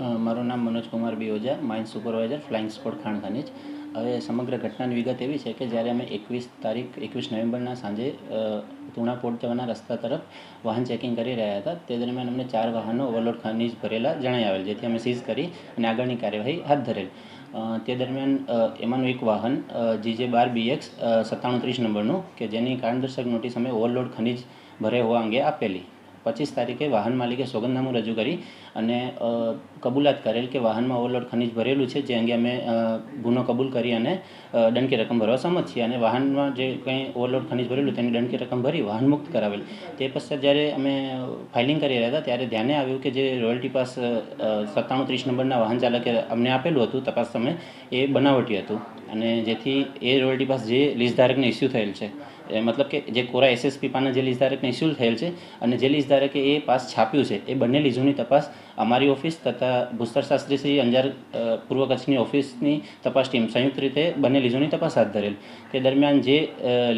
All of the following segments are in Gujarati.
મારું નામ Manoj Kumar B Ojha, mine supervisor, flying squad ખાણ ખનીજ. હવે સમગ્ર ઘટનાની વિગત એવી છે કે જ્યારે અમે 21 નવેમ્બરના સાંજે તુણા પોર્ટ જવાના રસ્તા તરફ વાહન ચેકિંગ કરી રહ્યા હતા. તે દરમિયાન અમને 4 વાહનો ઓવરલોડ ખનીજ ભરેલા જણાઈ આવેલ, જેથી અમે સીઝ કરી અને આગળની કાર્યવાહી હાથ ધરેલ. તે દરમિયાન એમાંનું એક વાહન GJ12BX 9730 નંબરનું, કે જેની કારણદર્શક નોટિસ અમે ઓવરલોડ ખનીજ ભરે હોવા અંગે આપેલી. 25 તારીખે વાહન માલિકે સોગંદનામું રજૂ કરી અને કબૂલાત કરેલ કે વાહનમાં ઓવરલોડ ખનીજ ભરેલું છે, જે અંગે અમે ગુનો કબૂલ કરી અને દંડકી રકમ ભરવા સંમત છીએ અને વાહનમાં જે કંઈ ઓવરલોડ ખનીજ ભરેલું તેની દંડકી રકમ ભરી વાહન મુક્ત કરાવેલ. તે પશ્ચાત જ્યારે અમે ફાઇલિંગ કરી રહ્યા હતા ત્યારે ધ્યાને આવ્યું કે જે રોયલ્ટી પાસ 9730 નંબરના વાહન ચાલકે અમને આપેલું હતું તપાસ સમયે, એ બનાવટી હતું અને જેથી એ રોયલ્ટી પાસ જે લીઝધારકને ઇસ્યુ થયેલ છે, મતલબ કે જે કોરા SSP પાના જે લીઝધારકને ઇસ્યુ થયેલ છે અને જે લીઝધારકે એ પાસ છાપ્યું છે, એ બંને લીઝોની તપાસ અમારી ઓફિસ તથા ભૂસ્તરશાસ્ત્રી શ્રી અંજાર પૂર્વ કચ્છની ઓફિસની તપાસ ટીમ સંયુક્ત રીતે બંને લીઝોની તપાસ હાથ ધરેલ. તે દરમિયાન જે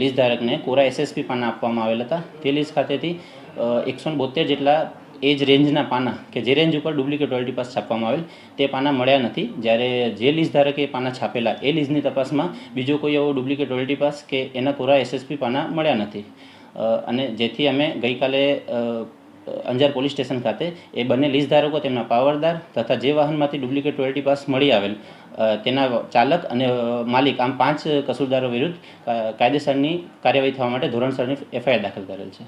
લીઝધારકને કોરા SSP પાના આપવામાં આવેલ હતા, તે લીઝ ખાતેથી 172 જેટલા એ જ રેન્જના પાના, કે જે રેન્જ ઉપર ડુપ્લિકેટ રોયલ્ટી પાસ છાપવામાં આવેલ, તે પાના મળ્યા નથી. જ્યારે જે લીઝધારકે એ પાના છાપેલા, એ લીઝની તપાસમાં બીજો કોઈ એવો ડુપ્લિકેટ રોયલ્ટી પાસ કે એના કોરા SSP પાના મળ્યા નથી. અને જેથી અમે ગઈકાલે અંજાર પોલીસ સ્ટેશન ખાતે એ બંને લીઝધારકો, તેમના પાવરદાર તથા જે વાહનમાંથી ડુપ્લિકેટ રોયલ્ટી પાસ મળી આવેલ, તેના ચાલક અને માલિક, આમ 5 કસૂરદારો વિરુદ્ધ કાયદેસરની કાર્યવાહી થવા માટે ધોરણસરની FIR દાખલ કરેલ છે.